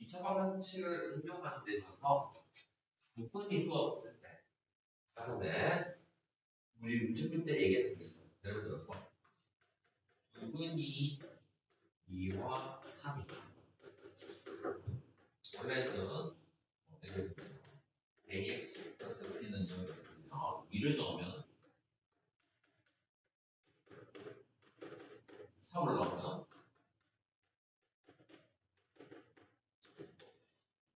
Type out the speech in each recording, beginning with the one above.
2차 방정식을 응용하는 데 있어서 조건이 주어졌을 때, 다음에 우리 문제 풀 때 얘기했던 게 있어요. 예를 들어서 조건이 2와 3이 원래는 ax 플러스 b는 0이거든요. 2를 넣으면 3을 넣으면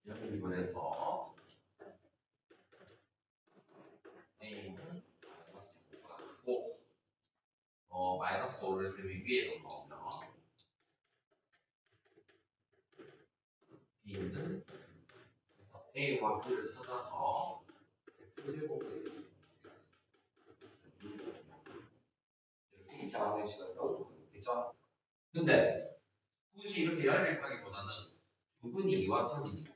0을 해서 a는 마이너스 5가 있고 마이너스 5를 위에 넣으면 b는 a와 b를 찾아서 x제곱을 이렇게 2차 방정식을 써주겠죠. 근데 굳이 이렇게 연립하기보다는 부분이 2와 3이니까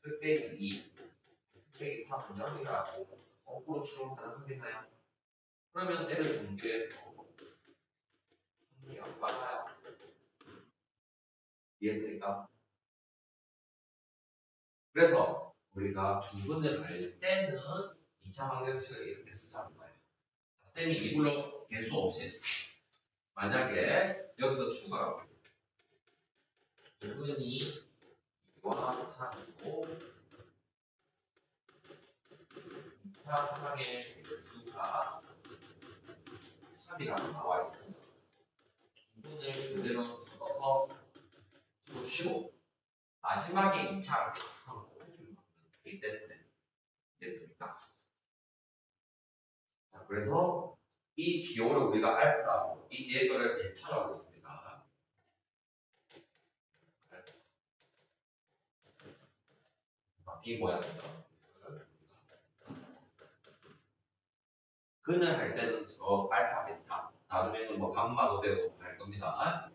x 빼기 2, x 빼기 3은 0이라고 거꾸로 추론 가능하겠나요? 그러면 얘를 분개해서 3이 안 빨라요. 이해했습니까? 그래서 우리가 두분을 알 때는 2차 방정식을 이렇게 쓰자는 거예요. 쌤이 이걸로 개수 없이 했어. 만약에 여기서 추가로 부분이 2와 3이고 2차 항의 개수가 3이라고 나와 있습니다. 부분을 그대로 적어서 주시고 마지막에 2차 항을 해주는 거기 때문에 됐습니까? 자, 그래서 이 기호를 우리가 알파라고 이 뒤에 거를 베타라고 했습니다. 이 모양이죠. 근을 할 때는 저 알파, 베타 나중에는 뭐 감마도 배우고 할 겁니다.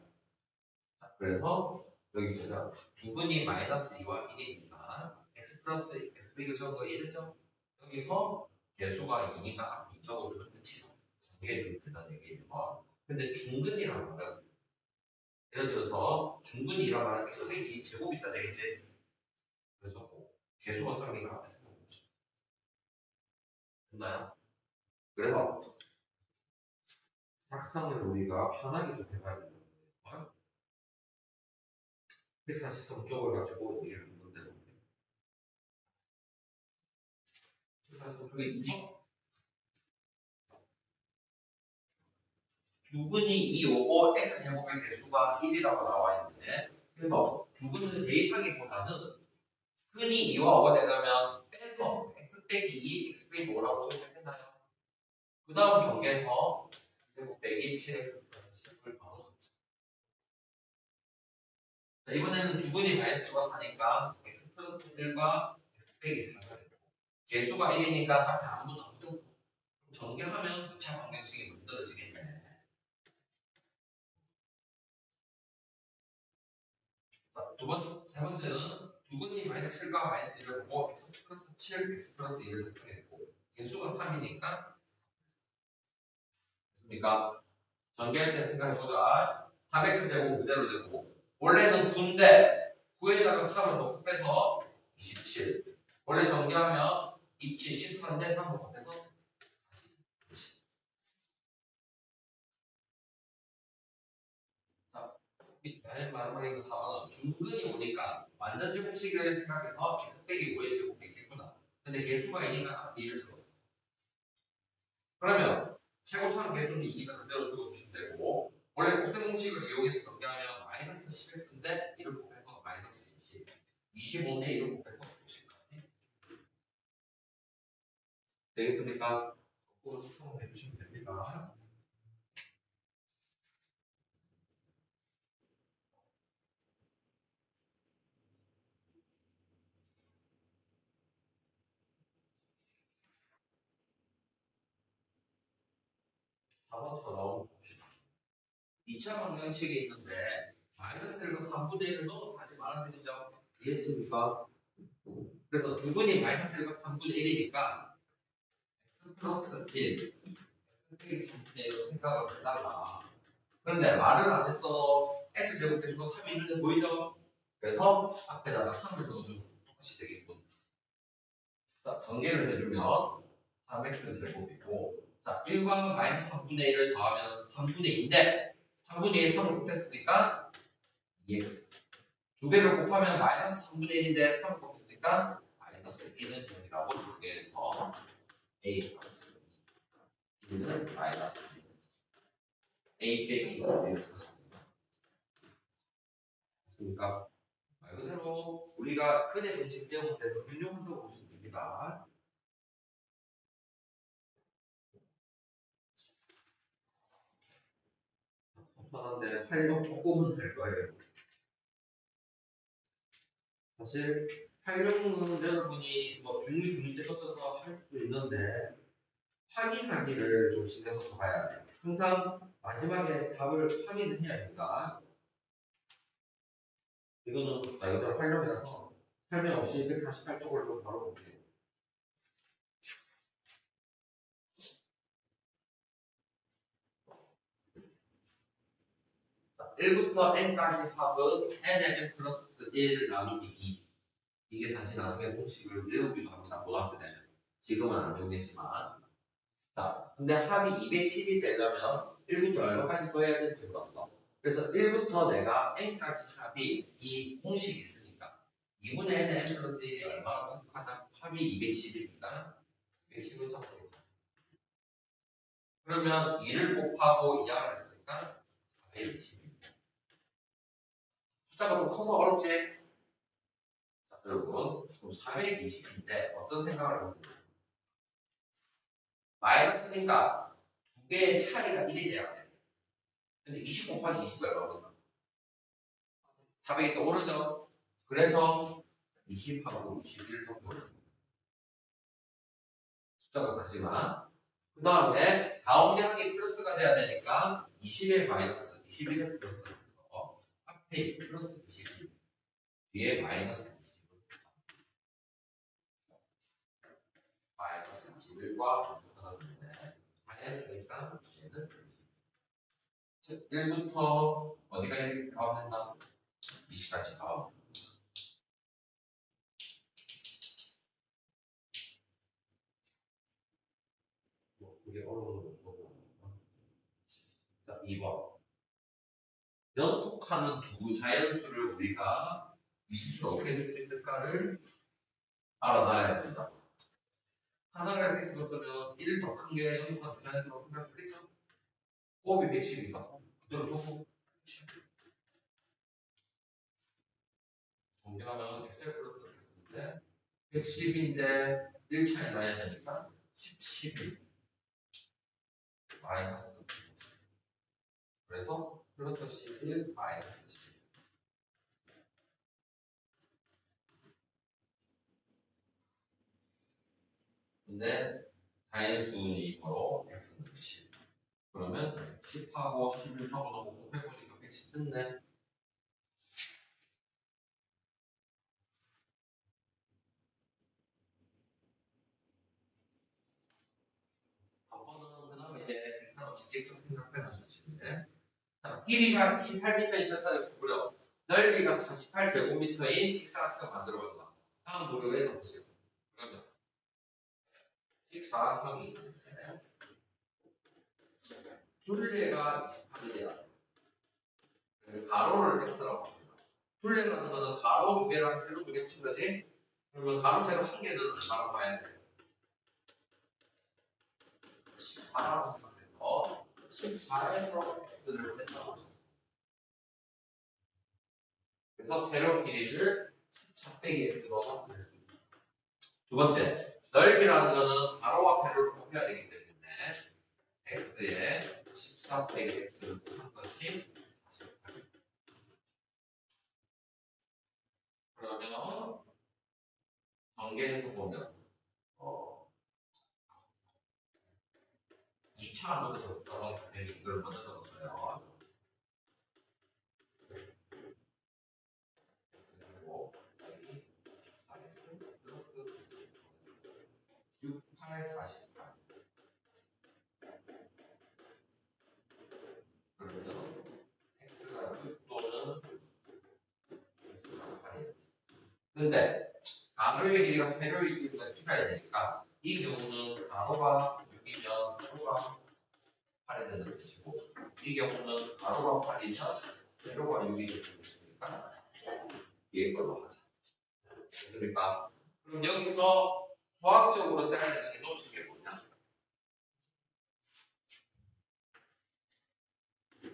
자, 그래서 여기 보면 두 근이 마이너스 2와 1이니까 x 플러스 x 빼기 적어 이랬죠? 여기서 개수가 2니까 앞에 적어주면 끝이죠. 이게 좀 된다는 얘기예요. 근데 중근이라는 말은 예를 들어서 중근이라는 말은 x 빼기 2 제곱이 있어야 되겠지? 그래서 개수가 3이니까 앞에 생각해 보죠. 됐나요? 그래서 작성을 우리가 편하게 좀 해봐야 되는 거예요. 사실상 쪽을 가지고 이해를 하는 건데 두 분이 이 요거 x 제곱의 개수가 1이라고 나와 있는데 그래서 두 분은 대입하기보다는 흔히 2와 5가 되려면 빼서 x 빼기 2, x 빼기 5라고 써주겠나요? 그 다음 경계에서 제곱 빼기 7x 플러스 10을 바로 썼죠. 자, 이번에는 두 분이 마이너스가 4니까 x 플러스 1과 x 빼기 4가 되고 개수가 1이니까 앞에 아무것도 안 붙었어. 전개하면 2차 방정식이 만들어지겠네. 자, 세 번째는 두 분이 마이너스 7과 마이너스 1을 보고 x 플러스 7, x 플러스 1을 작성했고 개수가 3이니까 됐습니까? 전개할 때 생각해보자. 3x 제곱 그대로 되고 원래는 9인데 9에다가 3을 넣고 빼서 27. 원래 전개하면 27, 13인데 3을 넣고 빼서 맨 마지막에 그 4번은 중근이 오니까 완전 제곱식을 생각해서 x 빼기 5의 제곱이 있겠구나. 근데 개수가 2니까 앞에 1을 적었어. 그러면 최고차는 개수는 2니까 그대로 적어주시면 되고 원래 곱셈 공식을 이용해서 전개하면 마이너스 10x인데 1을 곱해서 마이너스 20 25인데 1을 곱해서 50까지 되겠습니까? 거꾸로 수정을 해주시면 됩니다. 다음처럼 봅시다. 2차 방정식이 있는데 마이너스 1과 3분의 1을 넣어서 다시 말하면 되시죠? 이해했습니까? 그래서 두 분이 마이너스 1과 3분의 1이니까 x 플러스 1, x 3분의 1로 생각을 해달라. 그런데 말을 안 했어. x제곱 개수가 3이 있는데 보이죠? 그래서 앞에다가 3을 넣어주면 똑같이 되겠군. 자, 전개를 해주면 3x 제곱이고, 자, 1과 마이너스 3분의 1을 더하면 3분의 2인데 3분의 1 3을 곱했으니까 2x. 두 개를 곱하면 마이너스 3분의 1인데 3을 곱했으니까 마이너스 1은 0이라고 정리해서 a 는 마이너스 1. a 빼기 1을 찾아줍니다. 됐습니까? 말 그대로 우리가 근의 공식 배운 대로 응용한다고 보시면 됩니다. 간단한데 활용 조금은 될 거예요. 사실 활용은 여러분이 뭐 중일 때 거쳐서 할 수 있는데 확인하기를 좀 신경 써서 봐야 돼요. 항상 마지막에 답을 확인을 해야 됩니다. 이거는 말 그대로 활용이라서 설명 없이 148쪽을 좀 바로 볼게요. 1부터 n까지 합은 n의 n 플러스 1 나누기 2. 이게 사실 나중에 공식을 외우기도 합니다. 고등학교 때는. 지금은 안 배우겠지만. 자, 근데 합이 210이 되려면 1부터 얼마까지 더해야 되는지 물었어. 그래서 1부터 내가 n까지 합이 이 공식이 있으니까 2분의 n의 n 플러스 1이 얼마나 하자? 합이 210입니다. 210은 적어보겠다. 그러면 2를 곱하고 2양을 했으니까 420. 숫자가 좀 커서 어렵지? 자, 여러분, 420인데 어떤 생각을 하고 있나요? 마이너스니까 두 개의 차이가 1이 돼야 돼. 근데 20 곱하기 20이 얼마거든? 400이 더 오르죠? 그래서 20하고 21 정도 숫자가 크지만 그 다음에 가운데 항이 플러스가 돼야 되니까 20의 마이너스, 21의 플러스 그래서 앞에 플러스 21 뒤에 마이너스 20 마이너스 21과 당연히니까 얘는 즉 1부터 어디가 이렇게 가면 된다? 20까지 가면 뭐 그게 어려운 거고. 자 2번 연속하는 두 자연수를 우리가 미수를 어떻게 낼 수 있을까를 알아놔야 된다. 하나가 이렇게 쓰면 1 더 큰 게 연속한 두 자연수라고 생각했겠죠? 곱이 110이니까 그대로 두고 정리하면 x의 플러스 이렇게 쓰는데 110인데 1 차이 나야 되니까 11 마이너스 그래서 플러스 11 마이너스 11 근데 다인수이므로 x는 10 그러면 10하고 11 적어놓고 곱해보니까 110 뜯네. 한번은 그 다음에 이제 상관없이 직접 생각해서 주시는데 자, 길이가 28m인 철사를 구부려 넓이가 48제곱미터인 직사각형 만들어본다. 다음 무료에 넣으세요. 그러면 직사각형이 있는데 둘레가 28이래야 돼. 가로를 x라고 합니다. 둘레라는 거는 가로 두 개랑 세로 두 개 합친 거지. 그러면 가로 세로 한 개는 얼마나 봐야 돼? 14라고 생각해서 14에서 x를 뺀다고 하죠. 그래서 세로 길이를 14 빼기 x로 바꿀 수 있다. 두 번째, 넓이라는 거는 가로와 세로를 곱해야 되기 때문에 x에 14 빼기 x를 곱한 것이 48. 그러면 전개해서 보면 2차 먼저 적었던 셈이 이걸 먼저 적었어요. 그리고 6, 8, 48. 그러면 x가 6 또는 x가 근데 가로의 길이가 세로의 길이가 필요해야 되니까 이 경우는 가로가 6이면 세로가 8이 되는 것이고 이 경우는 가로가 8이면 세로가 6이 되는 것이니까 얘 걸로 하자. 됐습니까? 그럼 여기서 수학적으로 써야 되는 게 놓친 게 뭐냐?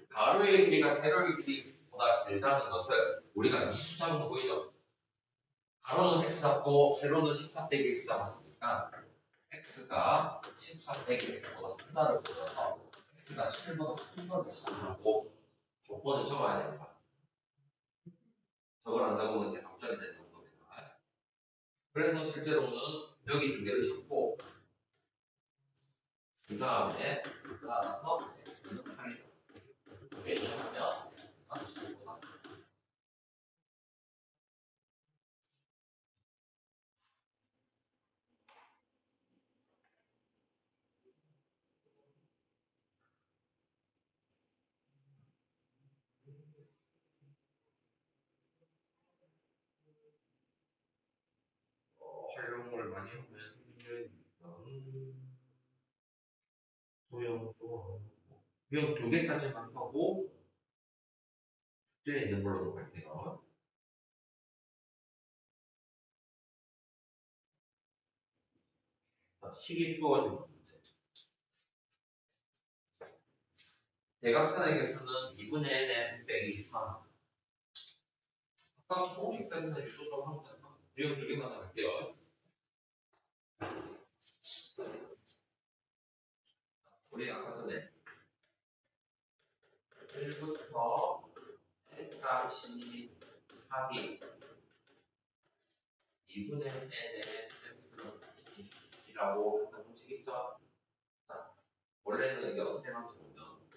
가로의 길이가 세로의 길이보다 길다는 것을 우리가 미수 잡은 거 보이죠? 가로는 x 잡고 세로는 13 빼기 x 잡았으니까 x가 13 빼기 x보다 크다를 보여서 x가 7보다 큰 거를 찾으라고 조건을 적어야 됩니다. 저걸 안 적으면 이제 감점이 되는 겁니다. 그래서 실제로는 여기 두 개를 잡고 그 다음에 따라서 x는 8이다. 왜냐하면 x가 7보다 활용을 많이 하면 소형도 이건 두 개까지만 하고 숙제에 있는 걸로 할게요. 식이 주어진 문제. 대각선의 개수는 2분의 n 빼기 3. 아까 공식 때문에 유도 좀 하면 된다. 이건 두 개만 할게요. 우리 아까 전에 1부터 n까지 합이 2분의 n의 n 플러스 2라고 했던 공식 있죠? 자, 원래는 이게 어떻게 나오는지 보면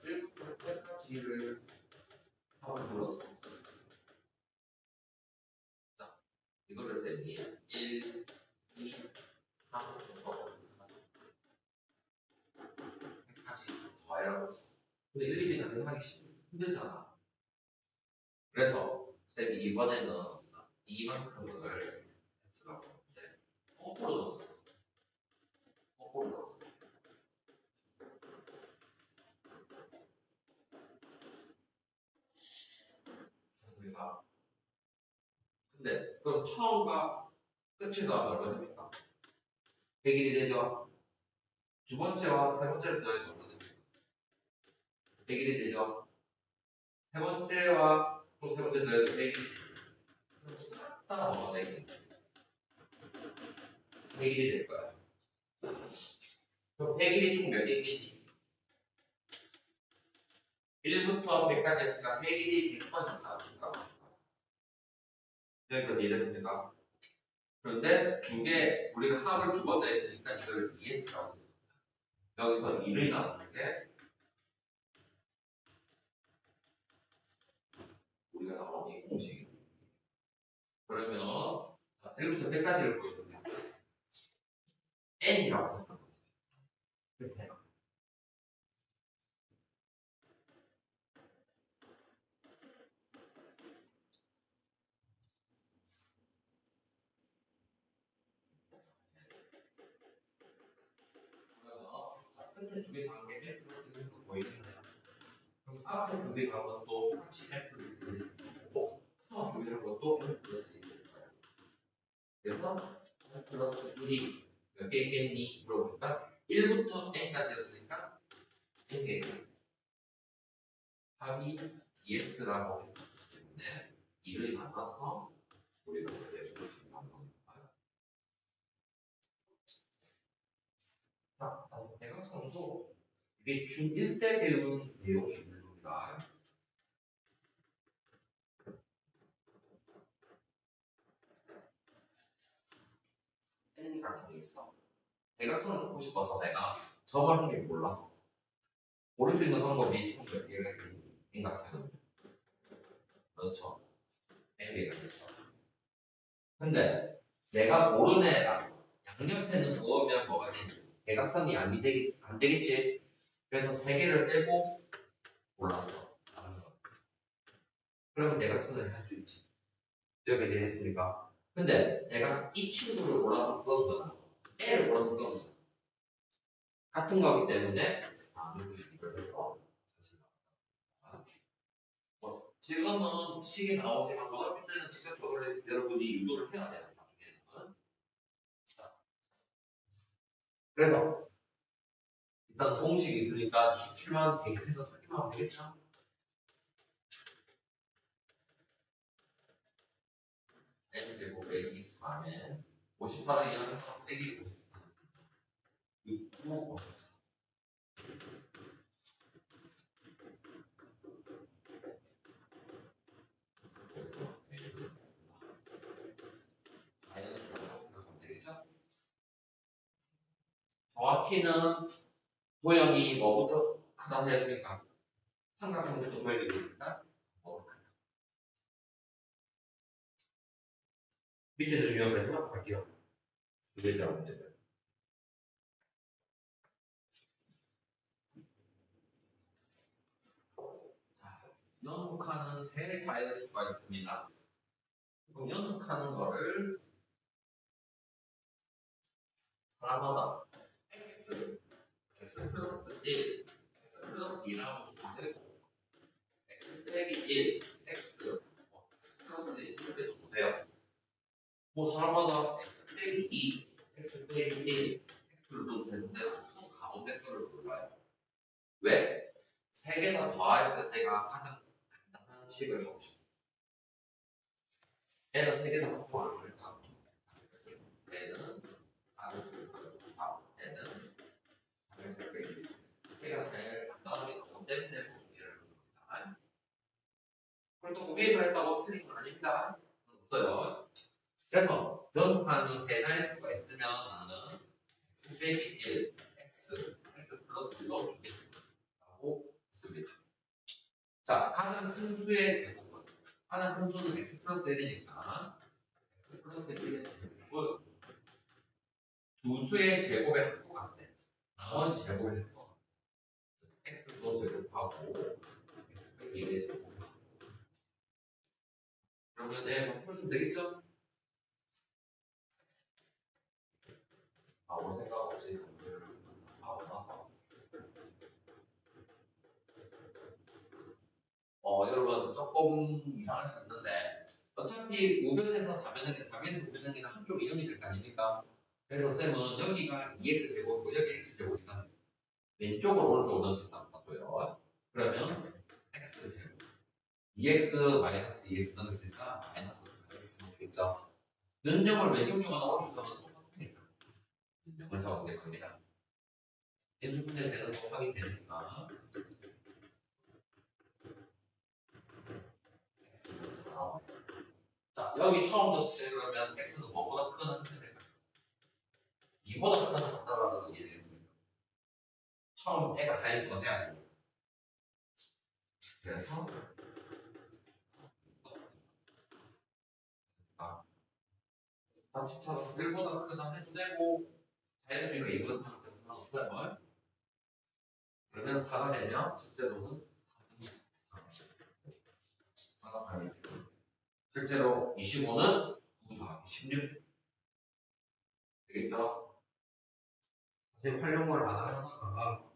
1부터 n까지를 합을 불렀어. 자, 이거를 셈이 1, 2, 3, 4까지 더하라고 했어. 근데 1, 2이 당연히 하기 힘들잖아. 그래서 쌤이 이번에는 이만큼을 X라고 하는데 거꾸로 적었어. 거꾸로 적었어. 됐습니까? 근데 그럼 처음과 끝이 더하면 얼마 됩니까? 100일이 되죠? 두 번째와 세 번째를 더해도 얼마 됩니까? 100일이 되죠? 세 번째와 또 세 번째 더해도 100일이 되죠? 그럼 싹다 뭐가 되겠지? 100일이 될 거야. 그럼 100일이 총 몇 일이니? 1부터 100까지 했으니까 100일이 100번 있다. 여기까지 이해됐습니까? 그런데 우리가 합을 두 번 더 했으니까 이걸 ES라고 해요. 여기서 2를 나누는 게 우리가 나온 이 공식입니다. 그러면 1부터 100까지를 보여주세요. N이라고 했던 거죠. 이렇게 끝에 두개 다른 게 N 플러스 1로 보이잖아요. 그럼 앞에 두개 다른 것도 같이 N 플러스 1이 되고 처음 보이는 것도 N 플러스 1이 될 거예요. 그래서 N 플러스 1이 몇 개 있겠니? 물어보니까 1부터 N까지 였으니까 N개 합이 DX라고 했기 때문에 2를 나눠서 우리가 이렇게 보시면 겁니다. 자, 대각선도 이게 중1 때 배운 내용이 있는 겁니다. N이라는 게 있어. 대각선을 보고 싶어서 내가 저걸 한 게 몰랐어. 고를 수 있는 방법이 총 몇 개가 있는 것 같아요. 그렇죠. N개가 있어. 근데 내가 고른 애랑 양옆에는 넣으면 뭐가 되지? 대각선이 안 되겠지? 그래서 세 개를 빼고 골랐어. 그러면 대각선을 할 수 있지. 여기까지 했습니까? 근데 내가 이 친구를 골라서 끄거나 A를 골라서 끄거나 같은 거기 때문에 이걸 해서 지금은 식이 나오지만 고등학교 때는 직접적으로 여러분이 유도를 해야 돼요. 나중에는. 그래서 일단 공식이 있으니까 27만 대입해서 찾기만 하면 되겠죠? N제곱에 24면 54를 이항해서 빼기 54 6고 54 정확히는 모형이 뭐부터 크다 해야 됩니까? 삼각형부터 모형이 되니까 밑에는 유형까지만 갈게요. 두 글자 문제는. 연속하는 세 자연수가 있습니다. 그럼 연속하는 거를 하나마다 x 플러스 1, x 플러스 2라고 되고 x 빼기 1, x 플러스 1 이렇게 도 돼요. 뭐 사람마다 x 빼기 2, x 빼기 1, x를 둬도 되는데 보통 가운데 거를 골라요. 왜? 세 개 다 더했을 때가 가장 간단한 식을 하고 싶어요. 얘는 세 개 다 더하는 거니까 x, 얘는 x 플러스 4, 얘는 x 빼기 2. 얘가 제일 간단하게 나오기 때문에 이해를 합니다. 그걸 또 구매를 했다고 틀린 건 아닙니다. 없어요. 그래서 연속하는 세 자연수가 있으면 나는 x 빼기 1, x 플러스 1로 주겠다고 했습니다. 자, 가장 큰 수의 제곱은 가장 큰 수는 x 플러스 1이니까 x 플러스 1의 제곱은 두 수의 제곱의 합도 같대. 나머지 제곱의 합도 같대. x도 제곱하고 x 빼기 1의 제곱. 그러면 뭐 풀어주면 되겠죠? 아무 생각 없이 하고 나서 여러분 조금 이상할 수 있는데 어차피 우변에서 자변에서 우변에는 한쪽 이름이 될 거 아닙니까? 그래서 쌤은 여기가 2x 제곱이고 여기 x 제곱이니까 왼쪽으로 오른쪽으로 넘겼다고 봐줘요. 그러면 x 제곱 2x 마이너스 2x 넘겼으니까 마이너스 4x 되겠죠? 면역을 왼쪽 쪽하고 오른쪽 쪽하고 똑같으니까 면역을 적으면 될 겁니다. 인수분해 되는 거 확인되니까 x는 4. 자, 여기 처음 넣었을 때 그러면 x는 뭐보다 크거나 같아야 될까요? 2보다 크거나 같다라는 건 이해되겠습니까? 처음 애가 자연수가 돼야 됩니다. 그래서 답시처럼 1보다 크다 해도 되고 자연수가 2보다 크다 해도 상관없어요. 그러면 4가 되면 실제로는 4가 8이 되고 실제로 25는 9 더하기 16 되겠죠? 사실 활용을 안 하다가